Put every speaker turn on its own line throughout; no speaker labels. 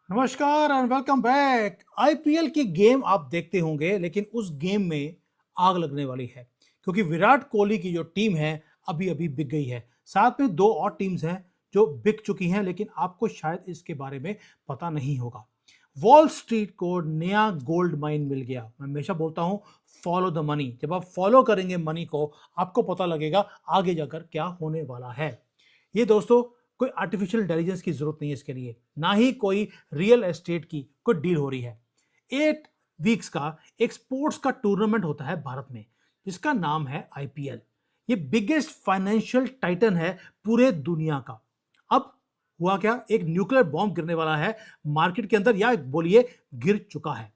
नमस्कार and welcome back. IPL की game आप देखते होंगे, लेकिन उस गेम में आग लगने वाली है क्योंकि विराट कोहली की जो टीम है अभी अभी बिक गई है। साथ में दो और टीम्स हैं जो बिक चुकी हैं, लेकिन आपको शायद इसके बारे में पता नहीं होगा। वॉल स्ट्रीट को नया गोल्ड माइन मिल गया। मैं हमेशा बोलता हूं, फॉलो द मनी। जब आप फॉलो करेंगे मनी को, आपको पता लगेगा आगे जाकर क्या होने वाला है। ये दोस्तों, कोई आर्टिफिशियल इंटेलिजेंस की जरूरत नहीं है इसके लिए, ना ही कोई रियल एस्टेट की कोई डील हो रही है। 8 वीक्स का एक स्पोर्ट्स का टूर्नामेंट होता है भारत में, जिसका नाम है आईपीएल। ये बिगेस्ट फाइनेंशियल टाइटन है पूरे दुनिया का। अब हुआ क्या, एक न्यूक्लियर बॉम्ब गिरने वाला है मार्केट के अंदर, या बोलिए गिर चुका है।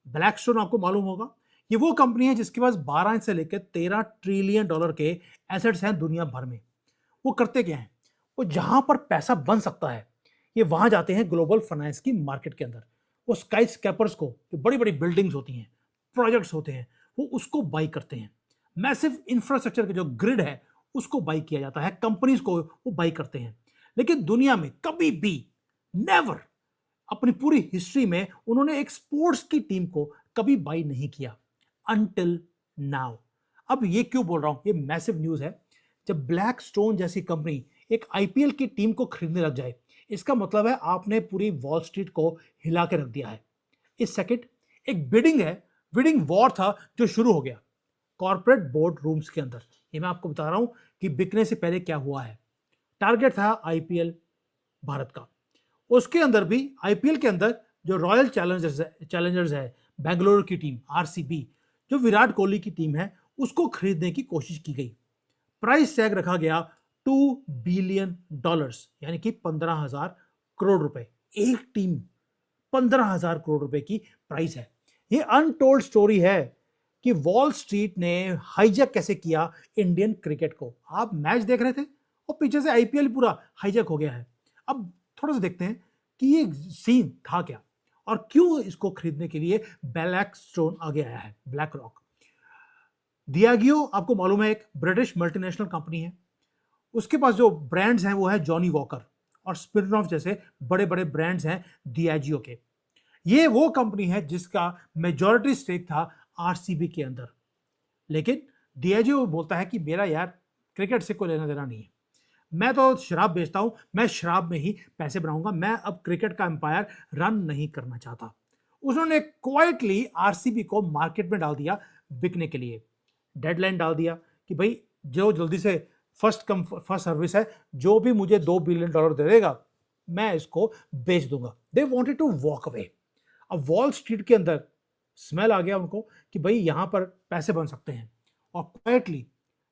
ब्लैकस्टोन आपको मालूम होगा, ये वो कंपनी है जिसके पास 12 से लेकर 13 ट्रिलियन डॉलर के एसेट्स हैं दुनिया भर में। वो करते क्या हैं, वो जहां पर पैसा बन सकता है, ये वहां जाते हैं ग्लोबल फाइनेंस की मार्केट के अंदर। वो स्काई स्कैपर्स को, जो बड़ी बड़ी बिल्डिंग्स होती हैं, प्रोजेक्ट्स होते हैं, वो उसको बाई करते हैं। मैसिव इंफ्रास्ट्रक्चर के जो ग्रिड है उसको बाई किया जाता है, कंपनीज को वो बाई करते हैं। लेकिन दुनिया में कभी भी, नेवर, अपनी पूरी हिस्ट्री में उन्होंने एक स्पोर्ट्स की टीम को कभी बाई नहीं किया, अनटिल नाउ। अब ये क्यों बोल रहा हूं, ये मैसिव न्यूज है। जब ब्लैक स्टोन जैसी कंपनी एक आईपीएल की टीम को खरीदने लग जाए, इसका मतलब है आपने पूरी वॉल स्ट्रीट को हिला के रख दिया है। इस सेकंड एक बिडिंग है, बिडिंग वॉर था जो शुरू हो गया कॉर्पोरेट बोर्ड रूम्स के अंदर। ये मैं आपको बता रहा हूं कि बिकने से पहले क्या हुआ है। टारगेट था आईपीएल भारत का। उसके अंदर भी, आईपीएल के अंदर, जो रॉयल चैलेंजर्स है बेंगलुरु की टीम आरसीबी, जो विराट कोहली की टीम है, उसको खरीदने की कोशिश की गई। प्राइस टैग रखा गया $2 बिलियन, यानी कि 15,000 करोड़ रुपए। एक टीम, 15,000 करोड़ रुपए की प्राइस है। ये अनटोल्ड स्टोरी है कि वॉल स्ट्रीट ने हाईजैक कैसे किया इंडियन क्रिकेट को। आप मैच देख रहे थे और पीछे से आईपीएल पूरा हाईजैक हो गया है। अब थोड़ा सा देखते हैं कि ये सीन था क्या और क्यों इसको खरीदने के लिए ब्लैक स्टोन आगे आया है, ब्लैक रॉक। डियागियो आपको मालूम है, एक ब्रिटिश मल्टीनेशनल कंपनी है। उसके पास जो ब्रांड्स हैं वो है जॉनी वॉकर और स्पिरिनॉफ जैसे बड़े बड़े ब्रांड्स हैं डियाजियो के। ये वो कंपनी है जिसका मेजॉरिटी स्टेक था आरसीबी के अंदर। लेकिन डियाजियो बोलता है कि मेरा यार क्रिकेट से कोई लेना देना नहीं है, मैं तो शराब बेचता हूं, मैं शराब में ही पैसे बनाऊंगा, मैं अब क्रिकेट का एम्पायर रन नहीं करना चाहता। उन्होंने क्वाइटली आरसीबी को मार्केट में डाल दिया बिकने के लिए। डेडलाइन डाल दिया कि भाई जो जल्दी से फर्स्ट कम फर्स्ट सर्विस है, जो भी मुझे $2 बिलियन दे देगा मैं इसको बेच दूंगा। They wanted to walk away. अब वॉल स्ट्रीट के अंदर स्मेल आ गया उनको कि भाई यहां पर पैसे बन सकते हैं, और क्वाइटली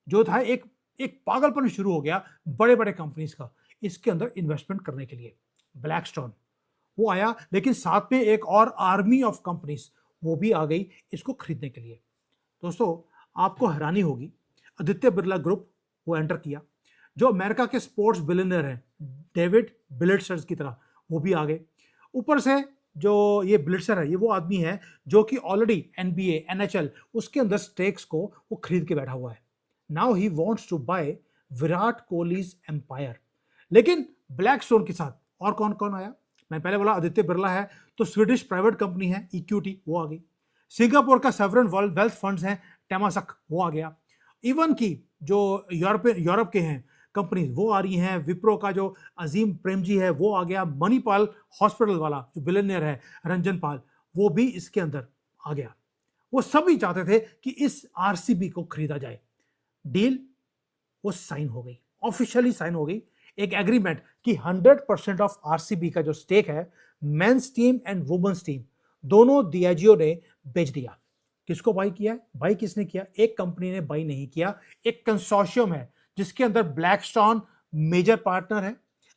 जो था एक एक पागलपन शुरू हो गया बड़े बड़े कंपनीज का इसके अंदर इन्वेस्टमेंट करने के लिए। ब्लैकस्टोन वो आया, लेकिन साथ में एक और आर्मी ऑफ कंपनीज वो भी आ गई इसको खरीदने के लिए। दोस्तों, आपको हैरानी होगी, आदित्य बिरला ग्रुप वो एंटर किया, जो अमेरिका के स्पोर्ट्स बिलियनर हैं डेविड बिलिट्सर की तरह, वो भी आ गए। ऊपर से जो ये बिलिट्सर है, ये वो आदमी है जो कि ऑलरेडी एनबीए एनएचएल उसके अंदर स्टेक्स को वो खरीद के बैठा हुआ है। Now he wants to buy Virat Kohli's empire. लेकिन ब्लैक स्टोन के साथ और कौन कौन आया? मैं पहले बोला आदित्य बिरला है, तो स्वीडिश प्राइवेट कंपनी है इक्विटी, वो आ गई। सिंगापुर का सेवरन वेल्थ फंड्स है टेमासक, वो आ गया। इवन की जो यूरोप के हैं कंपनीज वो आ रही हैं। विप्रो का जो अजीम प्रेमजी है वो आ गया। मणिपाल हॉस्पिटल वाला जो बिलियनियर है रंजन पाल, वो भी इसके अंदर आ गया। वो सभी चाहते थे कि इस आरसीबी को खरीदा जाए। डील वो साइन हो गई, ऑफिशियली साइन हो गई। एक एग्रीमेंट कि 100% ऑफ आरसीबी का जो स्टेक है, men's team and women's team, दोनों डियाजियो ने बेच दिया। किसको बाई किया है? बाई किसने किया? एक कंपनी ने बाई नहीं किया, एक कंसोर्शियम है जिसके अंदर ब्लैकस्टोन मेजर पार्टनर है,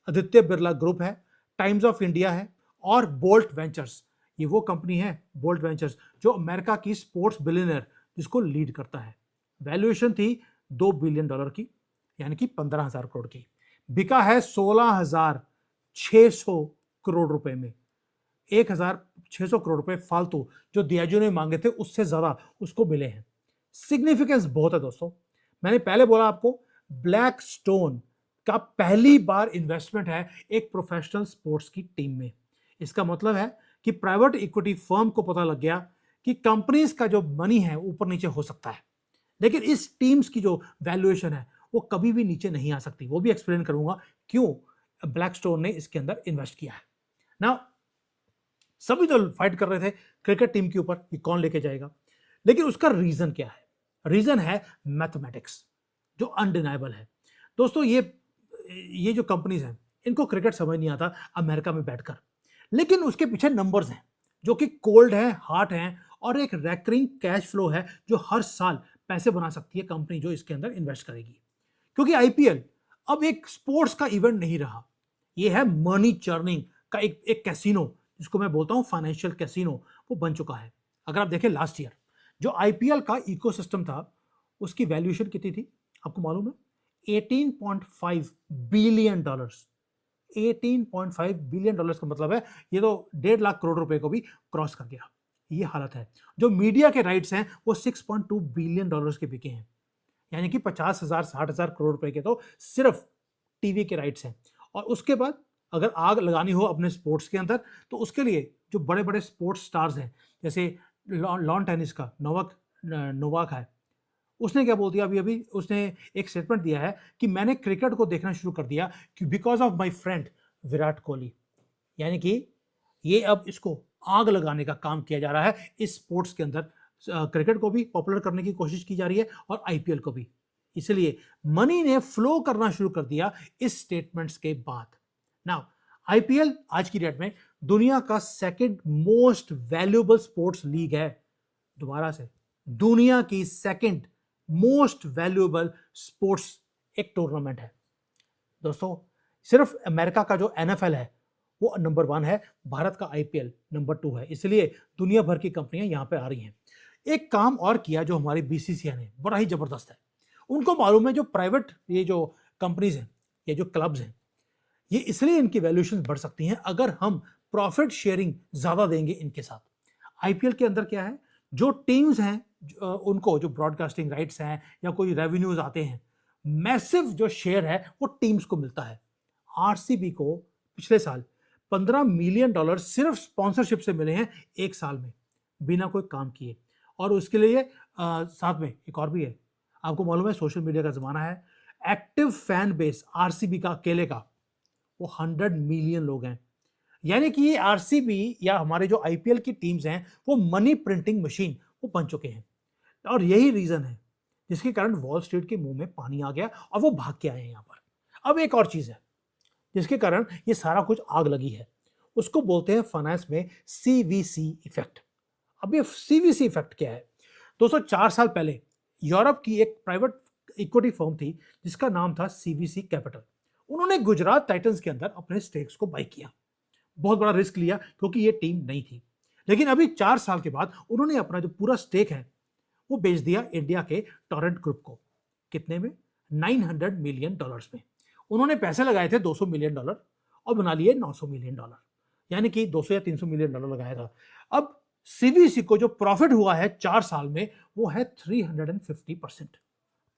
आदित्य बिरला ग्रुप है, टाइम्स ऑफ इंडिया है और बोल्ट वेंचर्स। ये वो कंपनी है बोल्ट वेंचर्स जो अमेरिका की स्पोर्ट्स बिलियनर जिसको लीड करता है। वैल्यूएशन थी $2 बिलियन की, यानी कि 15,000 करोड़ की। बिका है 16,600 करोड़ रुपए में। 1,600 करोड़ रुपए फालतू जो दियाजो ने मांगे थे उससे ज्यादा उसको मिले हैं। सिग्निफिकेंस बहुत है दोस्तों। मैंने पहले बोला आपको, ब्लैक स्टोन का पहली बार इन्वेस्टमेंट है एक प्रोफेशनल स्पोर्ट्स की टीम में। इसका मतलब है कि प्राइवेट इक्विटी फर्म को पता लग गया कि कंपनीज का जो मनी है ऊपर नीचे हो सकता है, लेकिन इस टीम्स की जो वैल्यूएशन है वो कभी भी नीचे नहीं आ सकती। वो भी एक्सप्लेन करूंगा क्यों ब्लैकस्टोन ने इसके अंदर इन्वेस्ट किया है ना। सभी तो फाइट कर रहे थे क्रिकेट टीम के ऊपर कि कौन लेके जाएगा, लेकिन उसका रीजन क्या है? रीजन है मैथमेटिक्स, जो अनडिनाइबल है। दोस्तों ये जो कंपनीज हैं इनको क्रिकेट समझ नहीं आता अमेरिका में बैठकर, लेकिन उसके पीछे नंबर्स हैं जो कि कोल्ड हैं, हार्ड हैं, और एक रैकरिंग कैश फ्लो है जो हर साल पैसे बना सकती है कंपनी जो इसके अंदर इन्वेस्ट करेगी। क्योंकि आईपीएल अब एक स्पोर्ट्स का इवेंट नहीं रहा, ये है मनी चर्निंग का एक कैसीनो, जिसको मैं बोलता हूं फाइनेंशियल कैसीनो, वो बन चुका है। अगर आप देखें लास्ट ईयर जो आईपीएल का इकोसिस्टम था उसकी वैल्यूएशन कितनी थी आपको मालूम है? 18.5 बिलियन डॉलर्स। 18.5 बिलियन डॉलर्स का मतलब है ये तो 1.5 लाख करोड़ रुपए को भी क्रॉस कर गया। ये हालत है। जो मीडिया के राइट्स हैं वो 6.2 बिलियन डॉलर्स के बिके हैं, यानी कि 50,000 60,000 करोड़ रुपए के तो सिर्फ टीवी के राइट्स हैं। और उसके बाद अगर आग लगानी हो अपने स्पोर्ट्स के अंदर तो उसके लिए जो बड़े बड़े स्पोर्ट्स स्टार्स हैं, जैसे लॉन टेनिस का नोवाक है, उसने क्या बोल दिया अभी अभी उसने एक स्टेटमेंट दिया है कि मैंने क्रिकेट को देखना शुरू कर दिया कि because of my friend Virat Kohli. यानी कि ये अब इसको आग लगाने का काम किया जा रहा है इस स्पोर्ट्स के अंदर। क्रिकेट को भी पॉपुलर करने की कोशिश की जा रही है और आईपीएल को भी। इसलिए मनी ने फ्लो करना शुरू कर दिया इस स्टेटमेंट्स के बाद। नाउ आईपीएल आज की डेट में दुनिया का second most valuable sports league है। दोबारा से, दुनिया की सेकंड मोस्ट वैल्यूएबल स्पोर्ट्स एक टूर्नामेंट है। दोस्तों सिर्फ अमेरिका का जो एनएफएल है वो नंबर 1 है, भारत का आईपीएल नंबर 2 है। इसलिए दुनिया भर की कंपनियां यहां पे आ रही हैं। एक काम और किया जो हमारी बीसीसीआई ने, बड़ा ही जबरदस्त है। उनको मालूम है जो प्राइवेट ये जो कंपनीज हैं, ये जो क्लब्स हैं, ये इसलिए इनकी वैल्यूएशन बढ़ सकती हैं अगर हम प्रॉफिट शेयरिंग ज्यादा देंगे इनके साथ। आईपीएल के अंदर क्या है, जो टीम्स हैं उनको जो ब्रॉडकास्टिंग राइट्स हैं या कोई रेवेन्यूज आते हैं, मैसिव जो शेयर है वो टीम्स को मिलता है। आरसीबी को पिछले साल 15 मिलियन डॉलर सिर्फ स्पॉन्सरशिप से मिले हैं एक साल में, बिना कोई काम किए। और उसके लिए साथ में एक और भी है, आपको मालूम है सोशल मीडिया का जमाना है। एक्टिव फैन बेस आरसीबी का अकेले का वो 100 मिलियन लोग हैं। यानी कि ये आरसीबी या हमारे जो आईपीएल की टीम्स हैं वो मनी प्रिंटिंग मशीन वो बन चुके हैं। और यही रीजन है जिसके कारण वॉल स्ट्रीट के मुंह में पानी आ गया और वो भाग के आए हैं यहां पर। अब एक और चीज है जिसके कारण ये सारा कुछ आग लगी है, उसको बोलते हैं फाइनेंस में सीवीसी इफेक्ट। अब ये सीवीसी इफेक्ट क्या है? दोस्तों 4 साल पहले यूरोप की एक प्राइवेट इक्विटी फर्म थी जिसका नाम था सीवीसी कैपिटल। उन्होंने गुजरात टाइटंस के अंदर अपने स्टेक्स को बाय किया। बहुत बड़ा रिस्क लिया क्योंकि ये टीम नहीं थी, लेकिन अभी 4 साल के बाद उन्होंने अपना जो पूरा स्टेक है वो बेच दिया इंडिया के टोरेंट ग्रुप को। कितने में? 900 मिलियन डॉलर्स में। उन्होंने पैसे लगाए थे 200 मिलियन डॉलर और बना लिए 900 मिलियन डॉलर, यानी कि 200 या 300 मिलियन डॉलर लगाया था। अब सीवीसी को जो प्रॉफिट हुआ है 4 साल में वो है 350%।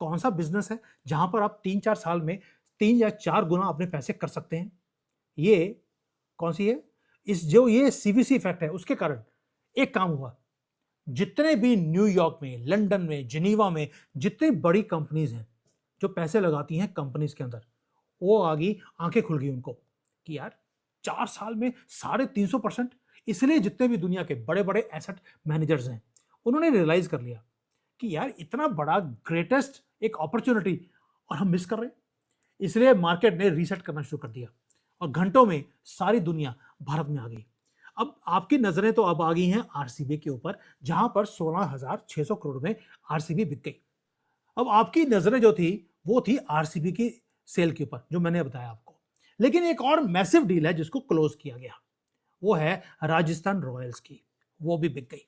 कौन सा बिजनेस है जहां पर आप 3-4 साल में 3 या 4 गुना अपने पैसे कर सकते हैं? ये कौन सी है? इस जो ये सीवीसी इफेक्ट है उसके कारण एक काम हुआ, जितने भी न्यूयॉर्क में, लंदन में, जिनीवा में जितनी बड़ी कंपनीज हैं जो पैसे लगाती हैं कंपनीज के अंदर, वो आ गई, आंखें खुल गई उनको कि यार 4 साल में 350%। इसलिए जितने भी दुनिया के बड़े बड़े एसेट मैनेजर्स हैं उन्होंने रियलाइज कर लिया कि यार इतना बड़ा ग्रेटेस्ट एक अपॉर्चुनिटी और हम मिस कर रहे हैं। इसलिए मार्केट ने रीसेट करना शुरू कर दिया और घंटों में सारी दुनिया भारत में आ गई। अब आपकी नजरें तो अब आ गई हैं आरसीबी के ऊपर, जहां पर 16,600 करोड़ में आरसीबी बिक गई। अब आपकी नजरें जो थी वो थी आरसीबी की सेल के ऊपर, जो मैंने बताया आपको। लेकिन एक और मैसिव डील है जिसको क्लोज किया गया, वो है राजस्थान रॉयल्स की, वो भी बिक गई।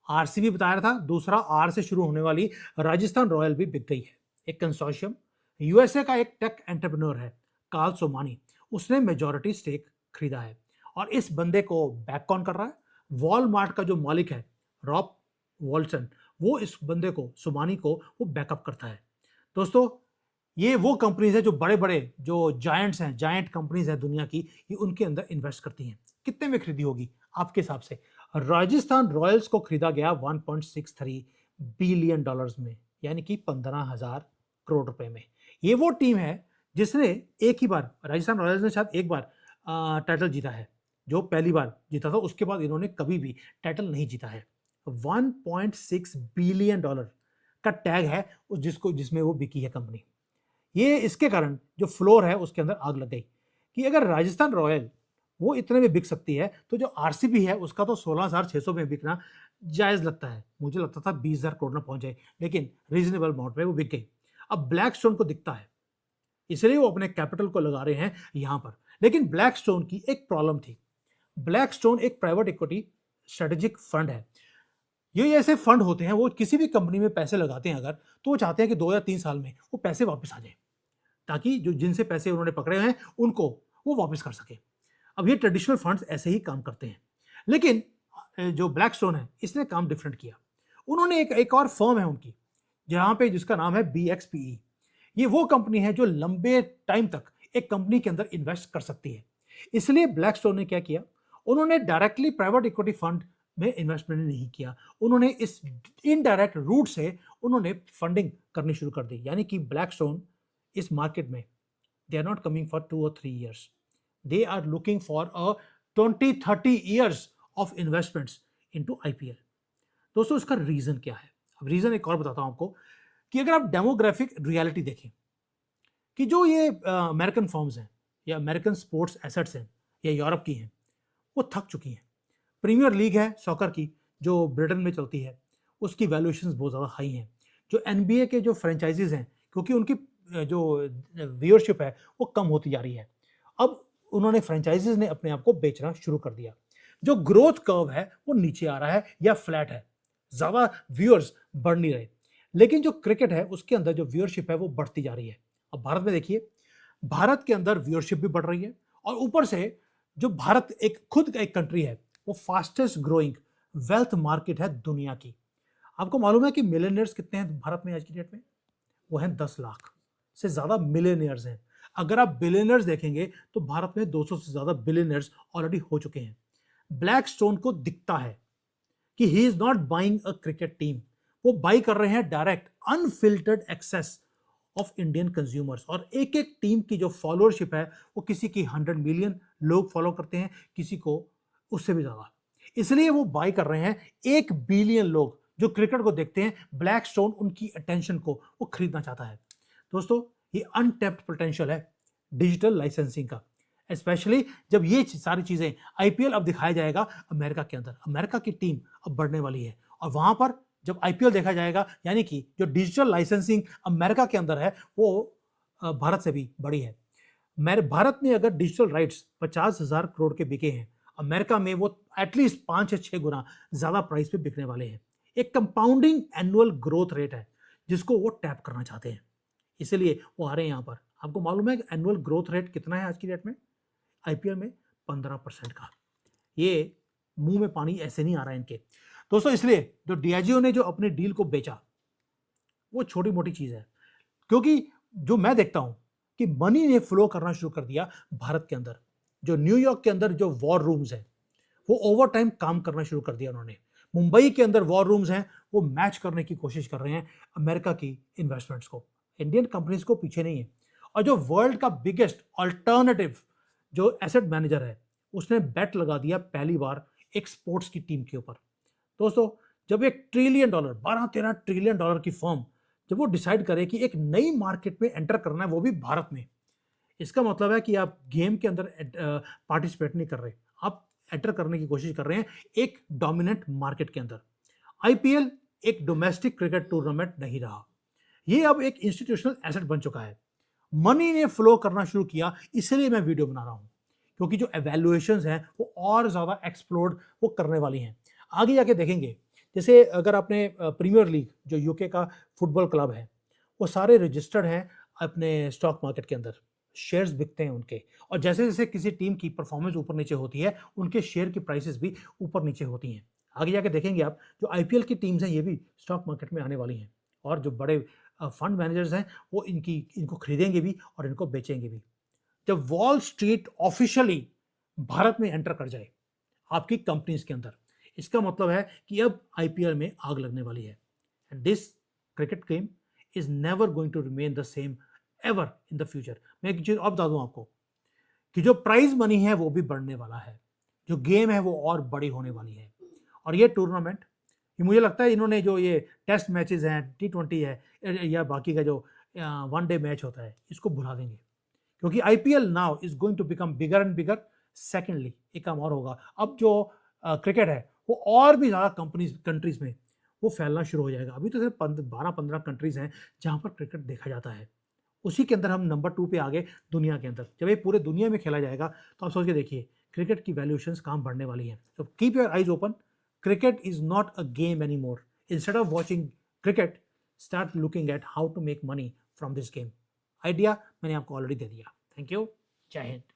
आरसीबी बताया था, दूसरा आर से शुरू होने वाली राजस्थान रॉयल भी बिक गई है। एक कंसोर्शियम, यूएसए का एक टेक एंटरप्रेन्योर है कार्ल सोमानी, उसने मेजॉरिटी स्टेक खरीदा है। और इस बंदे को बैक कौन कर रहा है? वॉलमार्ट का जो मालिक है रॉब वॉल्सन, वो इस बंदे को, सोमानी को, वो बैकअप करता है। दोस्तों ये वो कंपनीज है जो बड़े बड़े जो जायंट्स हैं, जायंट कंपनीज हैं दुनिया की, ये उनके अंदर इन्वेस्ट करती हैं। कितने में खरीदी होगी आपके हिसाब से? राजस्थान रॉयल्स को खरीदा गया 1.63 बिलियन डॉलर्स में, यानी कि 15,000 करोड़ रुपए में। ये वो टीम है जिसने एक ही बार, राजस्थान रॉयल्स ने शायद एक बार टाइटल जीता है, जो पहली बार जीता था, उसके बाद इन्होंने कभी भी टाइटल नहीं जीता है। 1.6 बिलियन डॉलर का टैग है जिसमें वो बिकी है कंपनी। ये इसके कारण जो फ्लोर है उसके अंदर आग लग गई कि अगर राजस्थान रॉयल वो इतने में बिक सकती है तो जो आरसीबी है उसका तो 16,600 में बिकना जायज लगता है। मुझे लगता था 20,000 करोड़ ना पहुंच जाए, लेकिन रीजनेबल अमाउंट में वो बिक गई। अब ब्लैकस्टोन को दिखता है, इसलिए वो अपने कैपिटल को लगा रहे हैं यहां पर। लेकिन ब्लैकस्टोन की एक प्रॉब्लम थी। ब्लैकस्टोन एक प्राइवेट इक्विटी स्ट्रेटेजिक फंड है। ये ऐसे फंड होते हैं, वो किसी भी कंपनी में पैसे लगाते हैं अगर, तो वो चाहते हैं कि 2 या 3 साल में वो पैसे वापस आ जाए, ताकि जो जिनसे पैसे उन्होंने पकड़े हैं उनको वो वापस कर सके। अब ये ट्रेडिशनल फंड्स ऐसे ही काम करते हैं, लेकिन जो ब्लैकस्टोन है इसने काम डिफरेंट किया। उन्होंने एक और फर्म है उनकी जहां पे, जिसका नाम है BXPE। ये वो कंपनी है जो लंबे टाइम तक एक कंपनी के अंदर इन्वेस्ट कर सकती है। इसलिए ब्लैकस्टोन ने क्या किया, उन्होंने डायरेक्टली प्राइवेट इक्विटी फंड में इन्वेस्टमेंट नहीं किया, उन्होंने इस इनडायरेक्ट रूट से उन्होंने फंडिंग करनी शुरू कर दी। यानी कि ब्लैकस्टोन इस मार्केट में, they are not coming for 2 or 3 years, they are looking for a 20-30 years of investments into IPL। दोस्तों इसका रीजन क्या है? अब रीजन एक और बताता हूं आपको कि अगर आप डेमोग्राफिक रियलिटी देखें कि जो ये अमेरिकन फर्म्स हैं या अमेरिकन स्पोर्ट्स एसेट्स हैं या यूरोप की हैं, वो थक चुकी हैं। प्रीमियर लीग है सॉकर की जो ब्रिटेन में चलती है, उसकी वैल्यूएशंस बहुत ज़्यादा हाई हैं। जो NBA के जो फ्रेंचाइजीज हैं, क्योंकि उनकी जो व्यूअरशिप है वो कम होती जा रही है, अब उन्होंने फ्रेंचाइजीज ने अपने आप को बेचना शुरू कर दिया। जो ग्रोथ कर्व है वो नीचे आ रहा है या फ्लैट है, ज़्यादा व्यूअर्स बढ़ नहीं रहे। लेकिन जो क्रिकेट है उसके अंदर जो व्यूअरशिप है वो बढ़ती जा रही है। अब भारत में देखिए, भारत के अंदर व्यूअरशिप भी बढ़ रही है, और ऊपर से जो भारत एक खुद एक कंट्री है, वो फास्टेस्ट ग्रोइंग वेल्थ मार्केट है दुनिया की। आपको मालूम है कि मिलियनियर्स कितने हैं भारत में आज की डेट में? वो हैं 10 लाख से ज्यादा मिलियनियर्स हैं। अगर आप बिलियनर्स देखेंगे तो भारत में 200 से ज्यादा बिलियनर्स ऑलरेडी हो चुके हैं। ब्लैकस्टोन को दिखता है कि he is not buying a cricket team, वो बाई कर रहे हैं direct unfiltered access of Indian consumers. और एक एक टीम की जो फॉलोअरशिप है वो किसी की 100 मिलियन लोग फॉलो करते हैं, किसी को उससे भी ज्यादा। इसलिए वो बाई कर रहे हैं 1 बिलियन लोग जो क्रिकेट को देखते हैं। ब्लैकस्टोन उनकी अटेंशन को वो खरीदना चाहता है। दोस्तों ये अनटैप्ड पोटेंशियल है डिजिटल लाइसेंसिंग का, स्पेशली जब ये सारी चीजें IPL अब दिखाया जाएगा अमेरिका के अंदर। अमेरिका की टीम अब बढ़ने वाली है, और वहां पर जब IPL देखा जाएगा, यानी कि जो डिजिटल लाइसेंसिंग अमेरिका के अंदर है वो भारत से भी बड़ी है। मेरे भारत में अगर डिजिटल राइट्स 50,000 करोड़ के बिके हैं, अमेरिका में वो एटलीस्ट 5 या 6 गुना ज्यादा प्राइस पे बिकने वाले हैं। एक कंपाउंडिंग एनुअल ग्रोथ रेट है जिसको वो टैप करना चाहते हैं, इसलिए वो आ रहे हैं यहाँ पर। आपको मालूम है एनुअल ग्रोथ रेट कितना है आज की डेट में IPL में? 15% का। ये मुंह में पानी ऐसे नहीं आ रहा है इनके। दोस्तों इसलिए जो Diageo ने जो अपनी डील को बेचा वो छोटी मोटी चीज है, क्योंकि जो मैं देखता हूं कि मनी ने फ्लो करना शुरू कर दिया भारत के अंदर। जो न्यूयॉर्क के अंदर जो वॉर रूम्स है वो ओवर टाइम काम करना शुरू कर दिया उन्होंने। मुंबई के अंदर वॉर रूम्स हैं, वो मैच करने की कोशिश कर रहे हैं अमेरिका की इन्वेस्टमेंट्स को, इंडियन कंपनीज को पीछे नहीं है। और जो वर्ल्ड का बिगेस्ट अल्टरनेटिव जो एसेट मैनेजर है, उसने बेट लगा दिया पहली बार एक स्पोर्ट्स की टीम के ऊपर। दोस्तों जब $1 ट्रिलियन 12-13 ट्रिलियन डॉलर की फर्म जब वो डिसाइड करे कि एक नई मार्केट में एंटर करना है, वो भी भारत में, इसका मतलब है कि आप गेम के अंदर पार्टिसिपेट नहीं कर रहे, आप एंटर करने की कोशिश कर रहे हैं एक डोमिनेंट मार्केट के अंदर। IPL एक डोमेस्टिक क्रिकेट टूर्नामेंट नहीं रहा, ये अब एक इंस्टीट्यूशनल एसेट बन चुका है। मनी ने फ्लो करना शुरू किया, इसलिए मैं वीडियो बना रहा हूं, क्योंकि जो एवेल्युएशंस हैं वो और ज्यादा एक्सप्लोड वो करने वाली हैं। आगे जाके देखेंगे, जैसे अगर आपने प्रीमियर लीग जो UK का फुटबॉल क्लब है, वो सारे रजिस्टर्ड हैं अपने स्टॉक मार्केट के अंदर, शेयर्स बिकते हैं उनके, और जैसे जैसे किसी टीम की परफॉर्मेंस ऊपर नीचे होती है उनके शेयर की प्राइसेस भी ऊपर नीचे होती हैं। आगे जाके देखेंगे आप जो IPL की टीम्स हैं ये भी स्टॉक मार्केट में आने वाली हैं, और जो बड़े फंड मैनेजर्स हैं वो इनको खरीदेंगे भी और इनको बेचेंगे भी। जब वॉल स्ट्रीट ऑफिशियली भारत में एंटर कर जाए आपकी कंपनीज के अंदर, इसका मतलब है कि अब आईपीएल में आग लगने वाली है। And this cricket game is never going to remain the same ever in the future. मैं एक चीज और बता दूं आपको कि जो प्राइज मनी है वो भी बढ़ने वाला है, जो गेम है वो और बड़ी होने वाली है। और ये टूर्नामेंट, ये मुझे लगता है इन्होंने जो ये टेस्ट मैचेस हैं, T20 है या बाकी का जो वन डे मैच होता है, इसको भुला देंगे, क्योंकि IPL now is going to become bigger and bigger. Secondly एक काम और होगा, अब जो क्रिकेट है वो और भी ज़्यादा कंट्रीज में वो फैलना शुरू हो जाएगा। अभी तो सिर्फ 12-15 कंट्रीज हैं जहाँ पर क्रिकेट देखा जाता है, उसी के अंदर हम नंबर 2 पे आगे दुनिया के अंदर। जब ये पूरे दुनिया में खेला जाएगा तो आप सोच के देखिए क्रिकेट की वैल्यूएशंस कहाँ बढ़ने वाली हैं। तो keep your eyes open, cricket is not a game anymore. Instead of watching cricket, start looking at how to make money from this game. Idea मैंने आपको ऑलरेडी दे दिया। थैंक यू, जय हिंद।